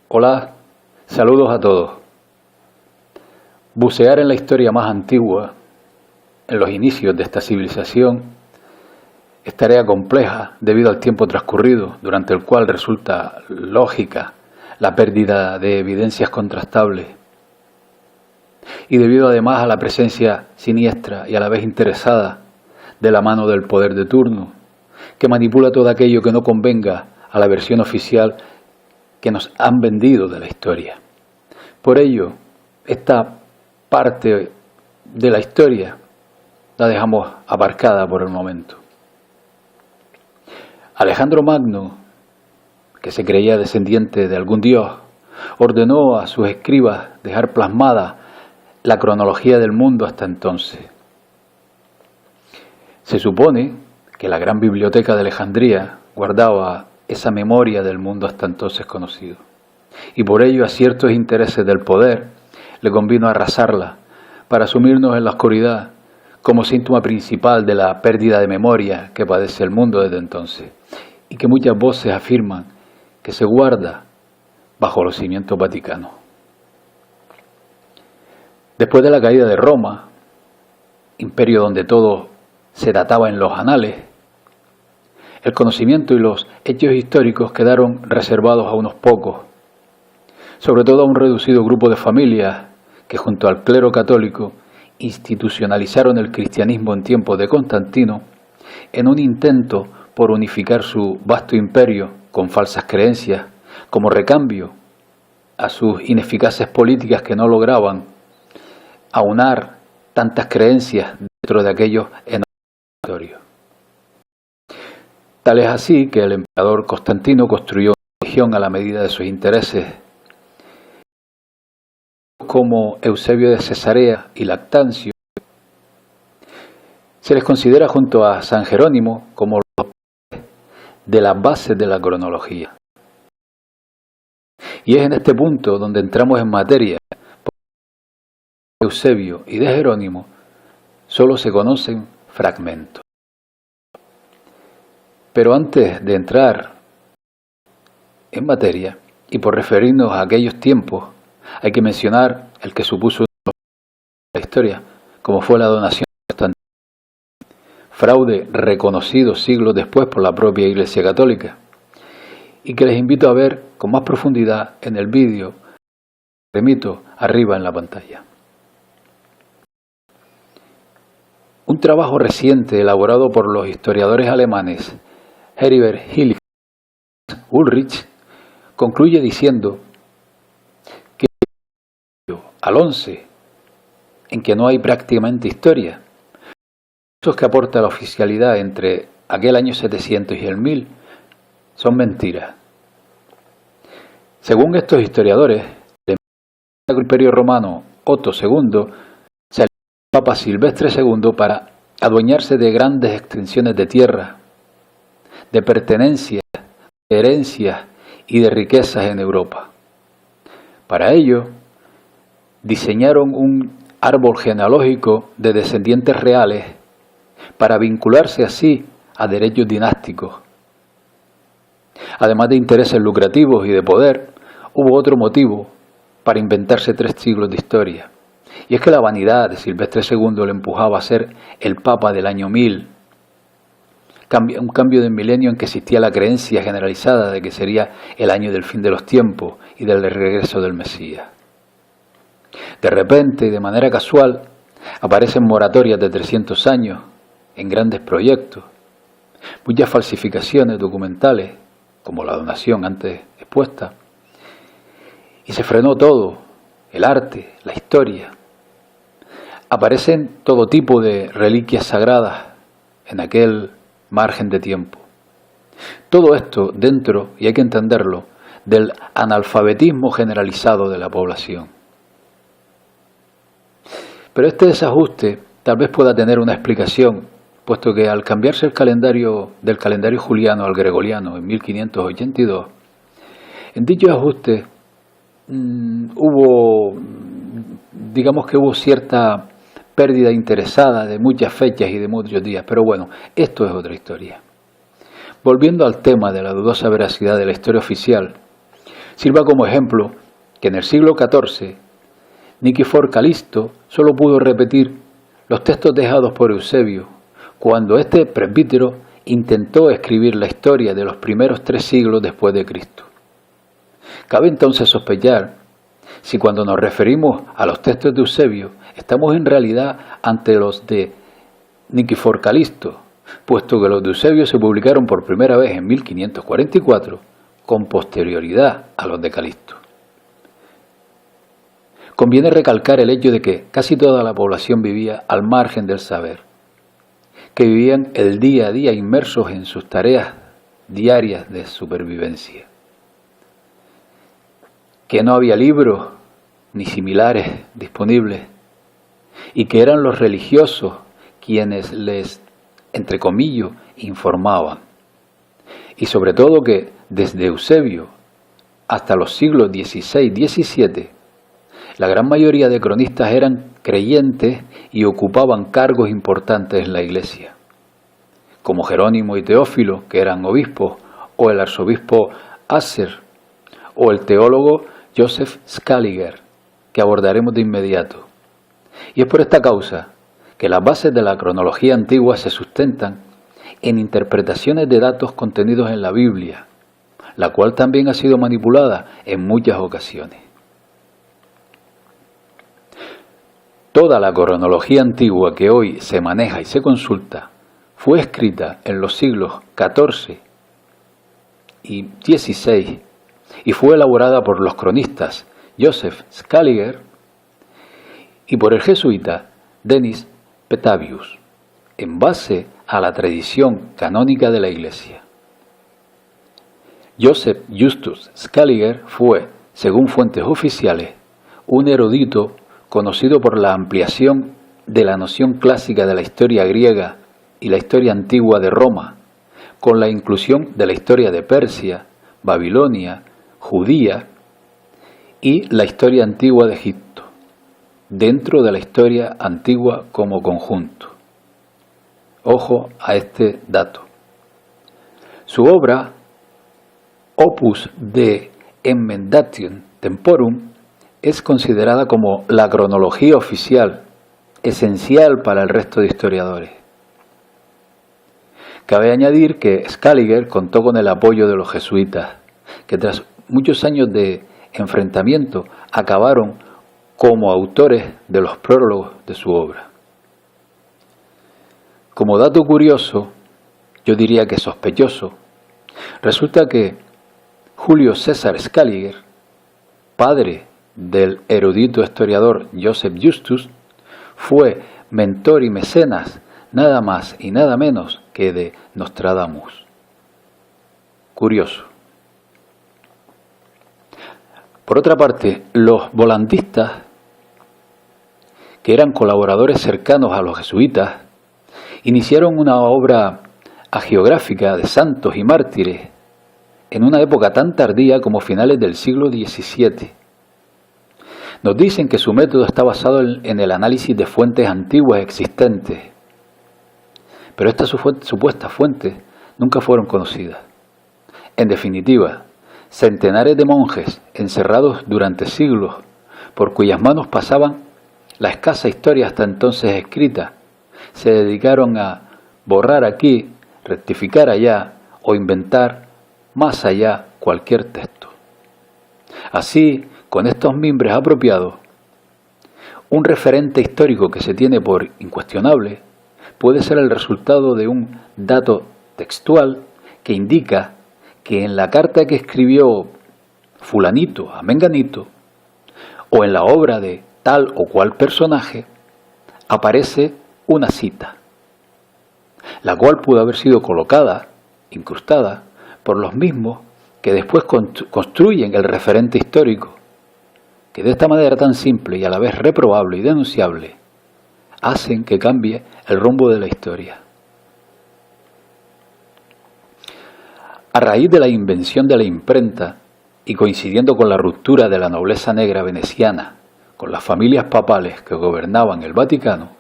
Hola, saludos a todos. Bucear en la historia más antigua, en los inicios de esta civilización, es tarea compleja debido al tiempo transcurrido, durante el cual resulta lógica la pérdida de evidencias contrastables y debido además a la presencia siniestra y a la vez interesada de la mano del poder de turno, que manipula todo aquello que no convenga a la versión oficial que nos han vendido de la historia. Por ello, esta parte de la historia la dejamos aparcada por el momento. Alejandro Magno, que se creía descendiente de algún dios, ordenó a sus escribas dejar plasmada la cronología del mundo hasta entonces. Se supone que la gran biblioteca de Alejandría guardaba esa memoria del mundo hasta entonces conocido, y por ello a ciertos intereses del poder le convino arrasarla para sumirnos en la oscuridad como síntoma principal de la pérdida de memoria que padece el mundo desde entonces, y que muchas voces afirman que se guarda bajo los cimientos vaticanos. Después de la caída de Roma, imperio donde todo se databa en los anales, el conocimiento y los hechos históricos quedaron reservados a unos pocos, sobre todo a un reducido grupo de familias que junto al clero católico institucionalizaron el cristianismo en tiempos de Constantino en un intento por unificar su vasto imperio con falsas creencias como recambio a sus ineficaces políticas que no lograban aunar tantas creencias dentro de aquellos enormes territorios. Tal es así que el emperador Constantino construyó una religión a la medida de sus intereses, como Eusebio de Cesarea y Lactancio. Se les considera junto a San Jerónimo como los de las bases de la cronología. Y es en este punto donde entramos en materia. De Eusebio y de Jerónimo solo se conocen fragmentos. Pero antes de entrar en materia, y por referirnos a aquellos tiempos, hay que mencionar el que supuso la historia, como fue la donación de Constantino, fraude reconocido siglos después por la propia Iglesia Católica, y que les invito a ver con más profundidad en el vídeo que remito arriba en la pantalla. Un trabajo reciente elaborado por los historiadores alemanes Heribert Hillig Ulrich concluye diciendo que al 11, en que no hay prácticamente historia, los datos que aporta la oficialidad entre aquel año 700 y el 1000 son mentiras. Según estos historiadores, el Imperio Romano Otto II se alió al Papa Silvestre II para adueñarse de grandes extensiones de tierra, de pertenencias, de herencias y de riquezas en Europa. Para ello, diseñaron un árbol genealógico de descendientes reales para vincularse así a derechos dinásticos. Además de intereses lucrativos y de poder, hubo otro motivo para inventarse 3 siglos de historia. Y es que la vanidad de Silvestre II le empujaba a ser el Papa del año 1000, un cambio de milenio en que existía la creencia generalizada de que sería el año del fin de los tiempos y del regreso del Mesías. De repente, y de manera casual, aparecen moratorias de 300 años en grandes proyectos, muchas falsificaciones documentales, como la donación antes expuesta, y se frenó todo, el arte, la historia. Aparecen todo tipo de reliquias sagradas en aquel margen de tiempo. Todo esto dentro, y hay que entenderlo, del analfabetismo generalizado de la población. Pero este desajuste tal vez pueda tener una explicación, puesto que al cambiarse el calendario del calendario juliano al gregoriano en 1582, en dicho ajuste hubo cierta pérdida interesada de muchas fechas y de muchos días, pero bueno, esto es otra historia. Volviendo al tema de la dudosa veracidad de la historia oficial, Sirva como ejemplo que en el siglo XIV, Nikifor Calisto solo pudo repetir los textos dejados por Eusebio, cuando este presbítero intentó escribir la historia de los primeros 3 siglos después de Cristo. Cabe entonces sospechar si cuando nos referimos a los textos de Eusebio estamos en realidad ante los de Nikifor Calisto, puesto que los de Eusebio se publicaron por primera vez en 1544 con posterioridad a los de Calisto. Conviene recalcar el hecho de que casi toda la población vivía al margen del saber, que vivían el día a día inmersos en sus tareas diarias de supervivencia, que no había libros ni similares disponibles y que eran los religiosos quienes les, entre comillas, informaban. Y sobre todo que desde Eusebio hasta los siglos XVI y XVII, la gran mayoría de cronistas eran creyentes y ocupaban cargos importantes en la Iglesia, como Jerónimo y Teófilo, que eran obispos, o el arzobispo Asser, o el teólogo Joseph Scaliger, que abordaremos de inmediato. Y es por esta causa que las bases de la cronología antigua se sustentan en interpretaciones de datos contenidos en la Biblia, la cual también ha sido manipulada en muchas ocasiones. Toda la cronología antigua que hoy se maneja y se consulta fue escrita en los siglos XIV y XVI y fue elaborada por los cronistas Joseph Scaliger y por el jesuita Denis Petavius, en base a la tradición canónica de la Iglesia. Joseph Justus Scaliger fue, según fuentes oficiales, un erudito conocido por la ampliación de la noción clásica de la historia griega y la historia antigua de Roma, con la inclusión de la historia de Persia, Babilonia, Judía y la historia antigua de Egipto, dentro de la historia antigua como conjunto. Ojo a este dato. Su obra, Opus de Emendation Temporum, es considerada como la cronología oficial, esencial para el resto de historiadores. Cabe añadir que Scaliger contó con el apoyo de los jesuitas, que tras muchos años de enfrentamiento acabaron como autores de los prólogos de su obra. Como dato curioso, yo diría que sospechoso, resulta que Julio César Scaliger, padre del erudito historiador Joseph Justus, fue mentor y mecenas nada más y nada menos que de Nostradamus. Curioso. Por otra parte, los volantistas, que eran colaboradores cercanos a los jesuitas, iniciaron una obra hagiográfica de santos y mártires en una época tan tardía como finales del siglo XVII. Nos dicen que su método está basado en el análisis de fuentes antiguas existentes, pero estas supuestas fuentes nunca fueron conocidas. En definitiva, centenares de monjes encerrados durante siglos, por cuyas manos pasaban la escasa historia hasta entonces escrita, se dedicaron a borrar aquí, rectificar allá o inventar más allá cualquier texto. Así, con estos mimbres apropiados, un referente histórico que se tiene por incuestionable puede ser el resultado de un dato textual que indica que en la carta que escribió fulanito a menganito o en la obra de tal o cual personaje aparece una cita, la cual pudo haber sido colocada, incrustada, por los mismos que después construyen el referente histórico, que de esta manera tan simple y a la vez reprobable y denunciable, hacen que cambie el rumbo de la historia. A raíz de la invención de la imprenta y coincidiendo con la ruptura de la nobleza negra veneciana con las familias papales que gobernaban el Vaticano,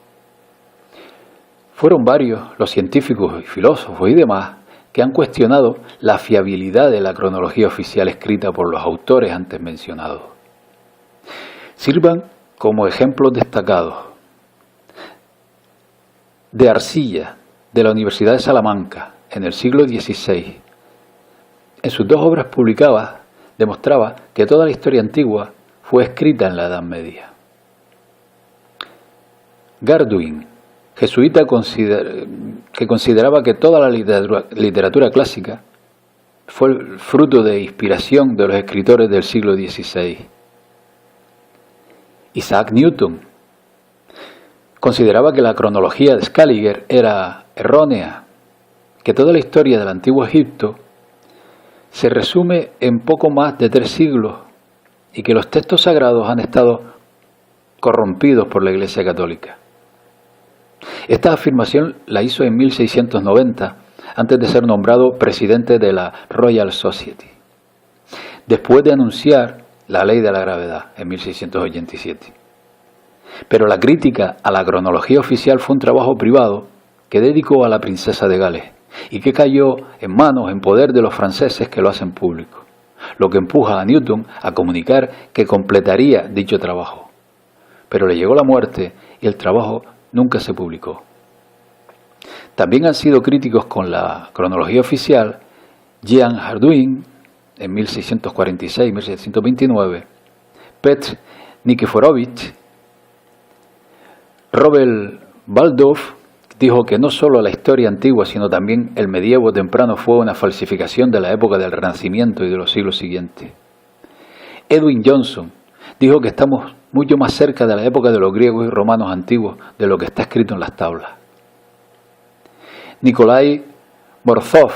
fueron varios los científicos y filósofos y demás que han cuestionado la fiabilidad de la cronología oficial escrita por los autores antes mencionados. Sirvan como ejemplos destacados de Arcilla, de la Universidad de Salamanca, en el siglo XVI. En sus dos obras publicadas demostraba que toda la historia antigua fue escrita en la Edad Media. Garduin, jesuita que consideraba que toda la literatura clásica fue el fruto de inspiración de los escritores del siglo XVI. Isaac Newton consideraba que la cronología de Scaliger era errónea, que toda la historia del antiguo Egipto se resume en poco más de 3 siglos y que los textos sagrados han estado corrompidos por la Iglesia Católica. Esta afirmación la hizo en 1690, antes de ser nombrado presidente de la Royal Society, después de anunciar la ley de la gravedad en 1687. Pero la crítica a la cronología oficial fue un trabajo privado que dedicó a la princesa de Gales y que cayó en poder de los franceses que lo hacen público, lo que empuja a Newton a comunicar que completaría dicho trabajo. Pero le llegó la muerte y el trabajo nunca se publicó. También han sido críticos con la cronología oficial Jean Hardouin en 1646-1629, Petr Nikiforovich. Robert Baldoff dijo que no solo la historia antigua, sino también el medievo temprano fue una falsificación de la época del Renacimiento y de los siglos siguientes. Edwin Johnson dijo que estamos mucho más cerca de la época de los griegos y romanos antiguos de lo que está escrito en las tablas. Nikolai Morozov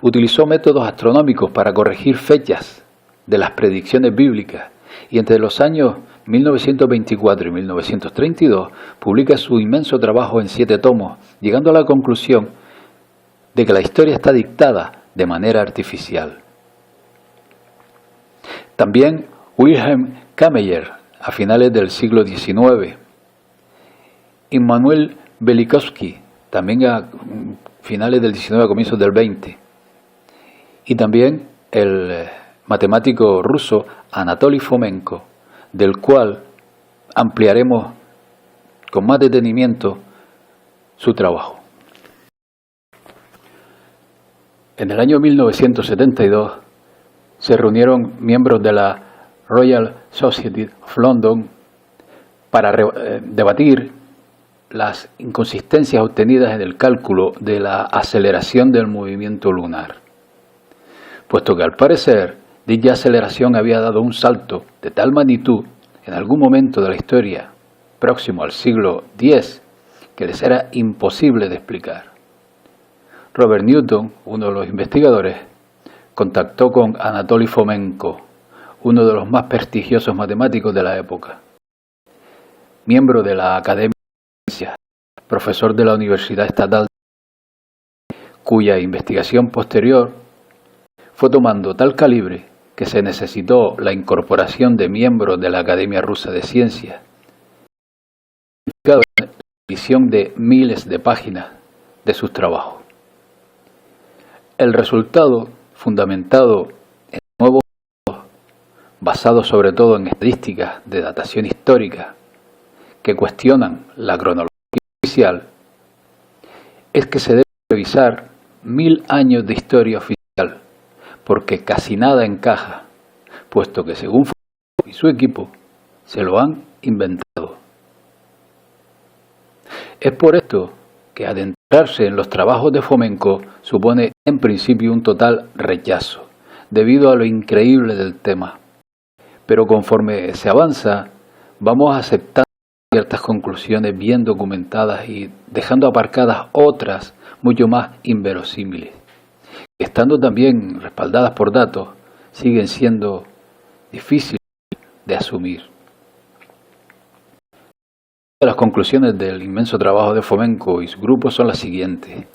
utilizó métodos astronómicos para corregir fechas de las predicciones bíblicas y entre los años 1924 y 1932 publica su inmenso trabajo en 7 tomos, llegando a la conclusión de que la historia está dictada de manera artificial. También Wilhelm Kameyer, a finales del siglo XIX, Immanuel Velikovsky, también a finales del XIX, a comienzos del XX, y también el matemático ruso Anatoly Fomenko, del cual ampliaremos con más detenimiento su trabajo. En el año 1972 se reunieron miembros de la Royal Society of London para debatir las inconsistencias obtenidas en el cálculo de la aceleración del movimiento lunar, puesto que al parecer dicha aceleración había dado un salto de tal magnitud en algún momento de la historia próximo al siglo X que les era imposible de explicar. Robert Newton, uno de los investigadores, contactó con Anatoly Fomenko, uno de los más prestigiosos matemáticos de la época, miembro de la Academia de Ciencias, profesor de la Universidad Estatal, cuya investigación posterior fue tomando tal calibre que se necesitó la incorporación de miembros de la Academia Rusa de Ciencias, la edición de miles de páginas de sus trabajos. El resultado, fundamentado en nuevos métodos, basados sobre todo en estadísticas de datación histórica que cuestionan la cronología oficial, es que se debe revisar 1000 años de historia oficial, porque casi nada encaja, puesto que según Fomenko y su equipo se lo han inventado. Es por esto que adentrarse en los trabajos de Fomenko supone en principio un total rechazo, debido a lo increíble del tema. Pero conforme se avanza, vamos aceptando ciertas conclusiones bien documentadas y dejando aparcadas otras mucho más inverosímiles, que estando también respaldadas por datos, siguen siendo difíciles de asumir. Las conclusiones del inmenso trabajo de Fomenko y su grupo son las siguientes.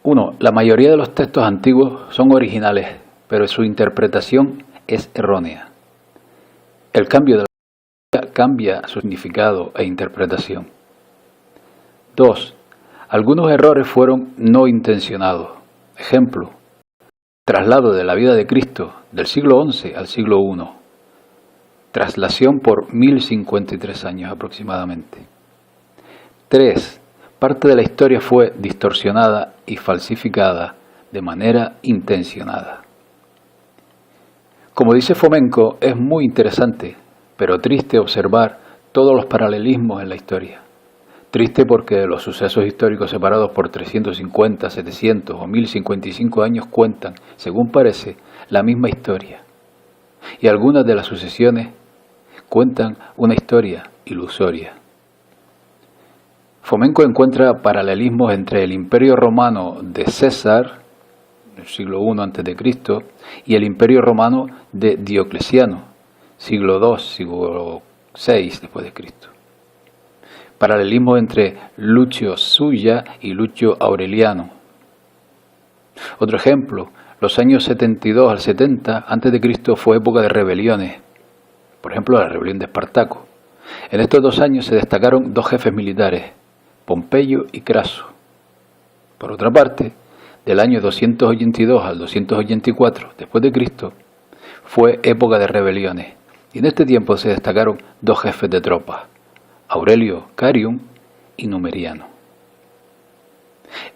1. La mayoría de los textos antiguos son originales, pero su interpretación es errónea. El cambio de la cambia su significado e interpretación. 2. Algunos errores fueron no intencionados. Ejemplo, traslado de la vida de Cristo del siglo XI al siglo I. Traslación por 1053 años aproximadamente. 3. Parte de la historia fue distorsionada y falsificada de manera intencionada. Como dice Fomenko, es muy interesante, pero triste observar todos los paralelismos en la historia. Triste porque los sucesos históricos separados por 350, 700 o 1055 años cuentan, según parece, la misma historia. Y algunas de las sucesiones cuentan una historia ilusoria. Fomenko encuentra paralelismos entre el Imperio Romano de César, del siglo I a.C., y el Imperio Romano de Diocleciano, siglo II, siglo VI después de Cristo. Paralelismo entre Lucio Sulla y Lucio Aureliano. Otro ejemplo, los años 72 al 70 a.C. fue época de rebeliones, por ejemplo la rebelión de Espartaco. En estos 2 años se destacaron 2 jefes militares, Pompeyo y Craso. Por otra parte, del año 282 al 284 después de Cristo fue época de rebeliones, y en este tiempo se destacaron 2 jefes de tropas, Aurelio Carium y Numeriano.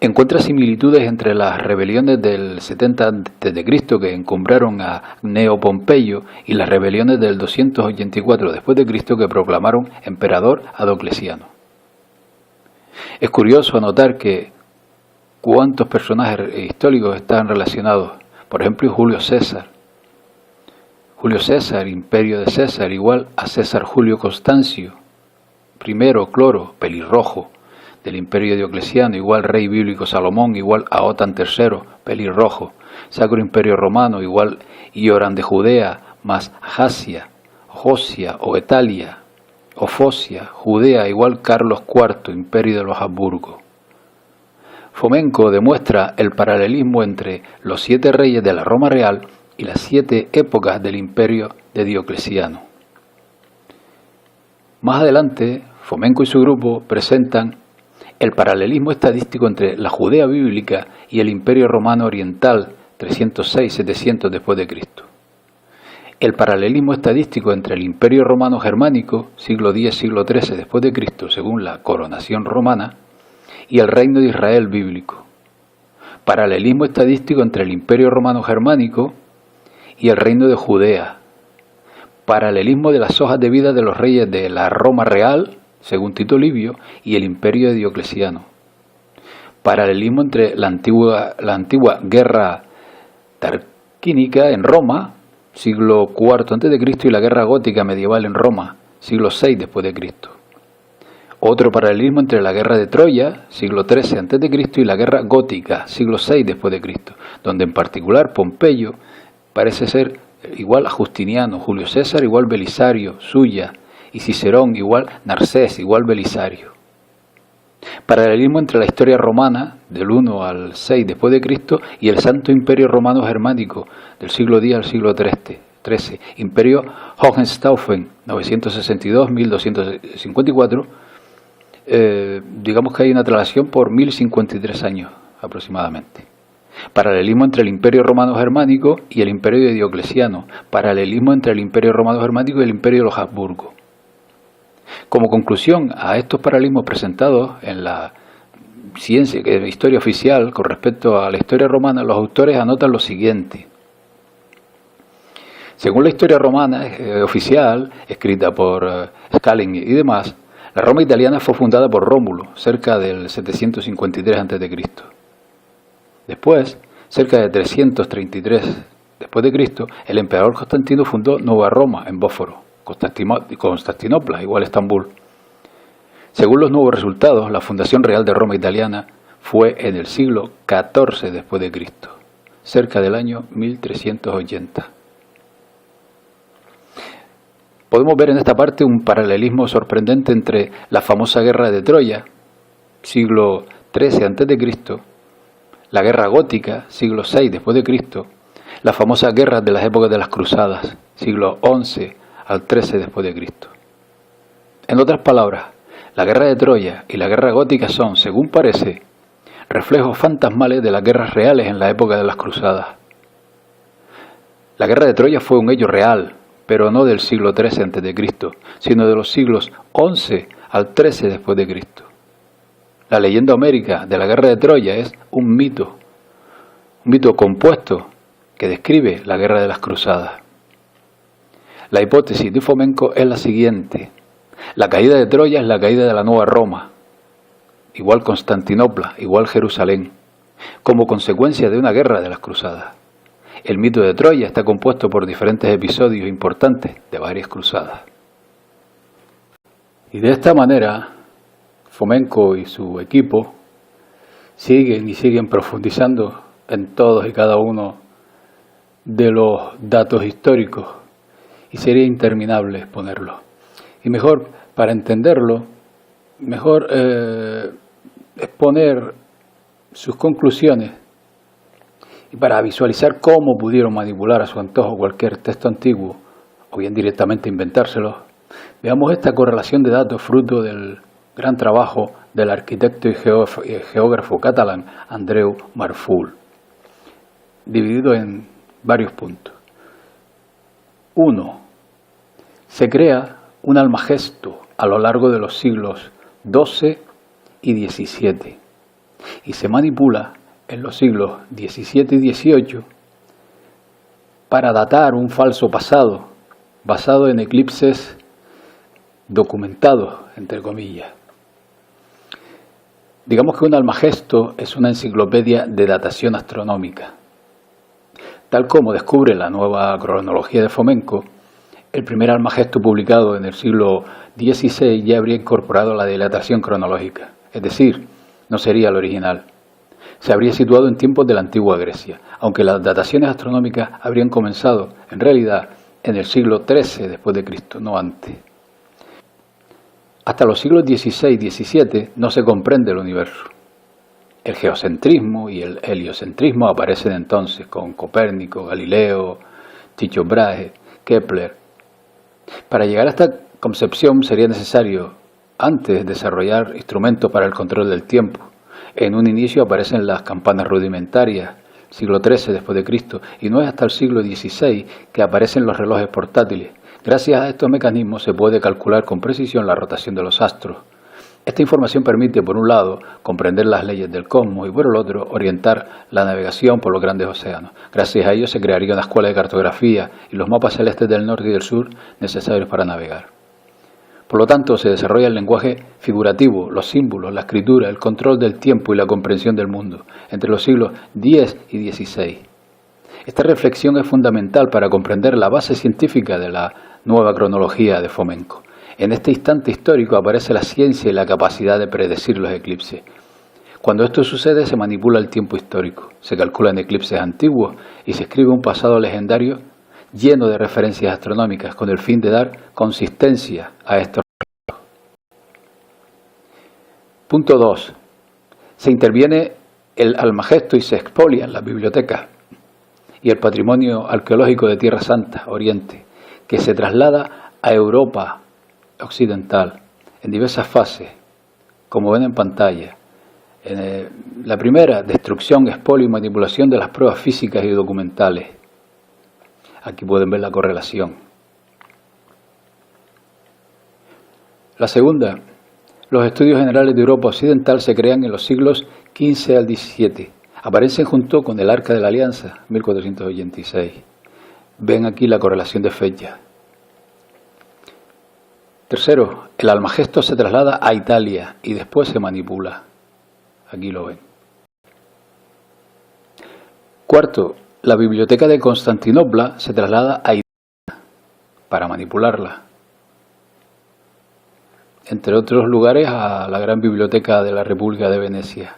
Encuentra similitudes entre las rebeliones del 70 a.C. que encumbraron a Gneo Pompeyo y las rebeliones del 284 después de Cristo que proclamaron emperador a Diocleciano. Es curioso anotar que cuántos personajes históricos están relacionados. Por ejemplo, Julio César. Julio César, imperio de César, igual a César Julio Constancio. Primero, Cloro, pelirrojo, del imperio Diocleciano, igual rey bíblico Salomón, igual a Otan III, pelirrojo. Sacro Imperio Romano, igual Ioran de Judea, más Jasia, Josia o Etalia, o Focia, Judea, igual Carlos IV, imperio de los Habsburgo. Fomenko demuestra el paralelismo entre los 7 reyes de la Roma real y las 7 épocas del imperio de Diocleciano. Más adelante, Fomenko y su grupo presentan el paralelismo estadístico entre la Judea bíblica y el Imperio Romano Oriental 306-700 después de Cristo. El paralelismo estadístico entre el Imperio Romano Germánico, siglo X-siglo XIII después de Cristo, según la coronación romana, y el Reino de Israel bíblico. Paralelismo estadístico entre el Imperio Romano Germánico y el Reino de Judea. Paralelismo de las hojas de vida de los reyes de la Roma real, según Tito Livio, y el Imperio de Diocleciano. Paralelismo entre la antigua guerra tarquínica en Roma, siglo IV a.C., y la guerra gótica medieval en Roma, siglo VI después de Cristo. Otro paralelismo entre la guerra de Troya, siglo XIII a.C., y la guerra gótica, siglo VI después de Cristo, donde en particular Pompeyo parece ser igual a Justiniano, Julio César igual Belisario, Sulla, y Cicerón igual Narcés igual Belisario. Paralelismo entre la historia romana, del 1 al 6 después de Cristo, y el Santo Imperio Romano Germánico, del siglo X al siglo XIII, Imperio Hohenstaufen, 962-1254, digamos que hay una traslación por 1053 años aproximadamente. Paralelismo entre el Imperio Romano Germánico y el Imperio de Diocleciano. Paralelismo entre el Imperio Romano Germánico y el Imperio de los Habsburgo. Como conclusión a estos paralelismos presentados en la ciencia, que es historia oficial, con respecto a la historia romana, los autores anotan lo siguiente. Según la historia romana oficial, escrita por Scalin y demás, la Roma italiana fue fundada por Rómulo, cerca del 753 a.C. Después, cerca de 333 después de Cristo, el emperador Constantino fundó Nueva Roma en Bósforo, Constantinopla, igual Estambul. Según los nuevos resultados, la fundación real de Roma italiana fue en el siglo XIV después de Cristo, cerca del año 1380. Podemos ver en esta parte un paralelismo sorprendente entre la famosa guerra de Troya, siglo XIII a.C., la guerra gótica, siglo VI después de Cristo, las famosas guerras de las épocas de las cruzadas, siglo XI al XIII después de Cristo. En otras palabras, La guerra de Troya y la guerra gótica son, según parece, reflejos fantasmales de las guerras reales en la época de las cruzadas. La guerra de Troya fue un hecho real, pero no del siglo XIII a.C., sino de los siglos XI al XIII después de Cristo. La leyenda homérica de la guerra de Troya es un mito compuesto que describe la guerra de las cruzadas. La hipótesis de Fomenko es la siguiente: la caída de Troya es la caída de la nueva Roma, igual Constantinopla, igual Jerusalén, como consecuencia de una guerra de las cruzadas. El mito de Troya está compuesto por diferentes episodios importantes de varias cruzadas. Y de esta manera, Fomenko y su equipo siguen profundizando en todos y cada uno de los datos históricos, y sería interminable exponerlo. Y mejor, para entenderlo, mejor exponer sus conclusiones, y para visualizar cómo pudieron manipular a su antojo cualquier texto antiguo, o bien directamente inventárselo, veamos esta correlación de datos fruto del gran trabajo del arquitecto y geógrafo catalán Andreu Marful, dividido en varios puntos. 1. Se crea un Almagesto a lo largo de los siglos XII y XVII y se manipula en los siglos XVII y XVIII para datar un falso pasado basado en eclipses documentados, entre comillas. Digamos que un Almagesto es una enciclopedia de datación astronómica. Tal como descubre la nueva cronología de Fomenko, el primer Almagesto publicado en el siglo XVI ya habría incorporado la dilatación cronológica, es decir, no sería el original. Se habría situado en tiempos de la antigua Grecia, aunque las dataciones astronómicas habrían comenzado, en realidad, en el siglo XIII después de Cristo, no antes. Hasta los siglos XVI y XVII no se comprende el universo. El geocentrismo y el heliocentrismo aparecen entonces con Copérnico, Galileo, Tycho Brahe, Kepler. Para llegar a esta concepción sería necesario, antes, desarrollar instrumentos para el control del tiempo. En un inicio aparecen las campanas rudimentarias, siglo XIII después de Cristo, y no es hasta el siglo XVI que aparecen los relojes portátiles. Gracias a estos mecanismos se puede calcular con precisión la rotación de los astros. Esta información permite, por un lado, comprender las leyes del cosmos y, por el otro, orientar la navegación por los grandes océanos. Gracias a ello se crearía una escuela de cartografía y los mapas celestes del norte y del sur necesarios para navegar. Por lo tanto, se desarrolla el lenguaje figurativo, los símbolos, la escritura, el control del tiempo y la comprensión del mundo, entre los siglos X y XVI. Esta reflexión es fundamental para comprender la base científica de la nueva cronología de Fomenko. En este instante histórico aparece la ciencia y la capacidad de predecir los eclipses. Cuando esto sucede, se manipula el tiempo histórico, se calculan eclipses antiguos y se escribe un pasado legendario lleno de referencias astronómicas con el fin de dar consistencia a estos registros. Punto 2. Se interviene el Almagesto y se expolian las bibliotecas y el patrimonio arqueológico de Tierra Santa, Oriente, que se traslada a Europa occidental en diversas fases, como ven en pantalla. La primera, destrucción, expolio y manipulación de las pruebas físicas y documentales. Aquí pueden ver la correlación. La segunda, los estudios generales de Europa occidental se crean en los siglos XV al XVII. Aparecen junto con el Arca de la Alianza, 1486. Ven aquí la correlación de fechas. Tercero, el Almagesto se traslada a Italia y después se manipula. Aquí lo ven. Cuarto, la biblioteca de Constantinopla se traslada a Italia para manipularla. Entre otros lugares, a la gran biblioteca de la República de Venecia.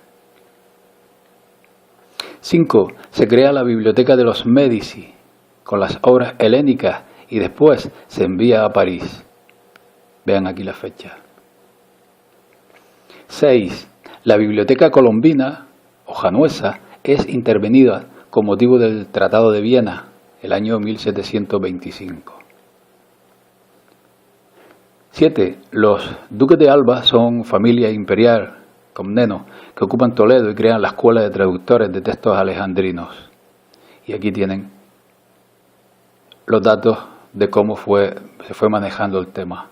5. Se crea la biblioteca de los Médici con las obras helénicas y después se envía a París. Vean aquí la fecha. 6. La biblioteca colombina o januesa es intervenida con motivo del Tratado de Viena, el año 1725. 7. Los duques de Alba son familia imperial comneno que ocupan Toledo y crean la escuela de traductores de textos alejandrinos. Y aquí tienen los datos de cómo se fue manejando el tema.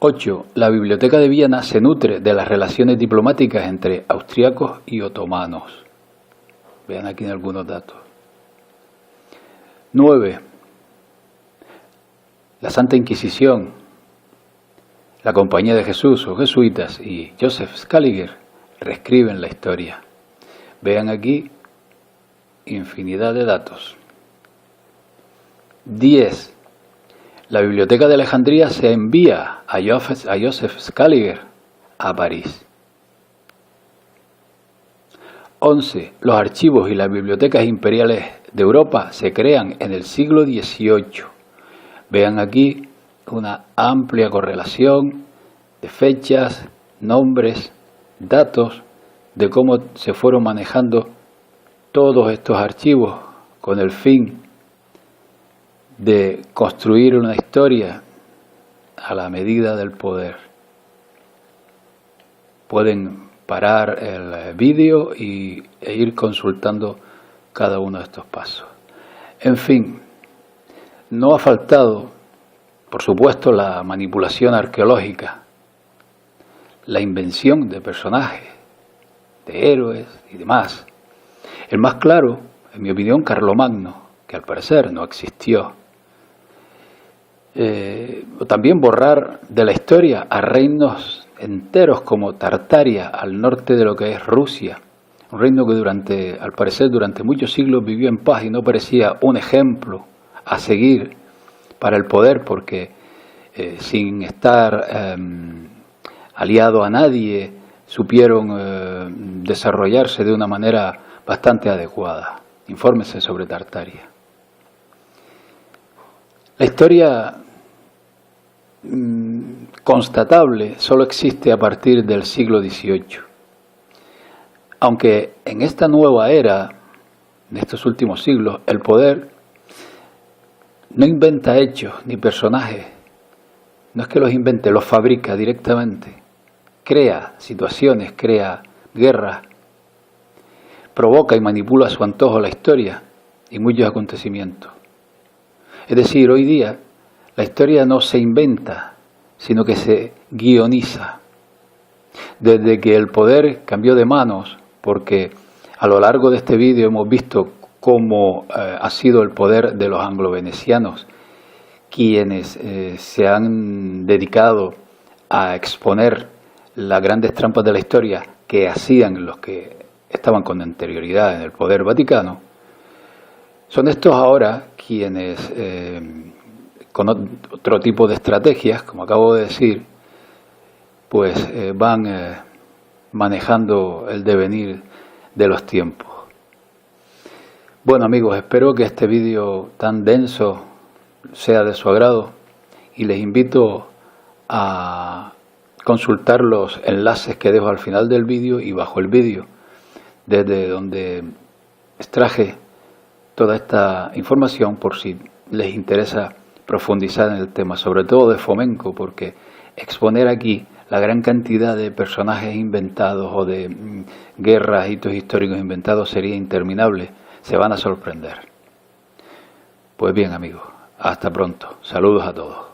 8. La Biblioteca de Viena se nutre de las relaciones diplomáticas entre austriacos y otomanos. Vean aquí algunos datos. 9. La Santa Inquisición, la Compañía de Jesús o jesuitas y Joseph Scaliger reescriben la historia. Vean aquí infinidad de datos. 10. La Biblioteca de Alejandría se envía a Joseph Scaliger a París. 11. Los archivos y las bibliotecas imperiales de Europa se crean en el siglo XVIII. Vean aquí una amplia correlación de fechas, nombres, datos de cómo se fueron manejando todos estos archivos con el fin de construir una historia a la medida del poder. Pueden parar el vídeo e ir consultando cada uno de estos pasos. En fin, no ha faltado, por supuesto, la manipulación arqueológica, la invención de personajes, de héroes y demás. El más claro, en mi opinión, Carlomagno, que al parecer no existió. También borrar de la historia a reinos enteros como Tartaria, al norte de lo que es Rusia, un reino que al parecer durante muchos siglos vivió en paz y no parecía un ejemplo a seguir para el poder, porque sin estar aliado a nadie supieron desarrollarse de una manera bastante adecuada. Infórmese sobre Tartaria. La historia constatable solo existe a partir del siglo XVIII. Aunque en esta nueva era, en estos últimos siglos, el poder no inventa hechos ni personajes, no es que los invente, los fabrica directamente, crea situaciones, crea guerras, provoca y manipula a su antojo la historia y muchos acontecimientos. Es decir, hoy día la historia no se inventa, sino que se guioniza. Desde que el poder cambió de manos, porque a lo largo de este vídeo hemos visto cómo ha sido el poder de los anglo-venecianos, quienes se han dedicado a exponer las grandes trampas de la historia que hacían los que estaban con anterioridad en el poder vaticano. Son estos ahora quienes, con otro tipo de estrategias, como acabo de decir, pues van manejando el devenir de los tiempos. Bueno amigos, espero que este vídeo tan denso sea de su agrado y les invito a consultar los enlaces que dejo al final del vídeo y bajo el vídeo, desde donde extraje toda esta información por si les interesa profundizar en el tema, sobre todo de Fomenko, porque exponer aquí la gran cantidad de personajes inventados o de guerras, hitos históricos inventados sería interminable. Se van a sorprender. Pues bien amigos, hasta pronto. Saludos a todos.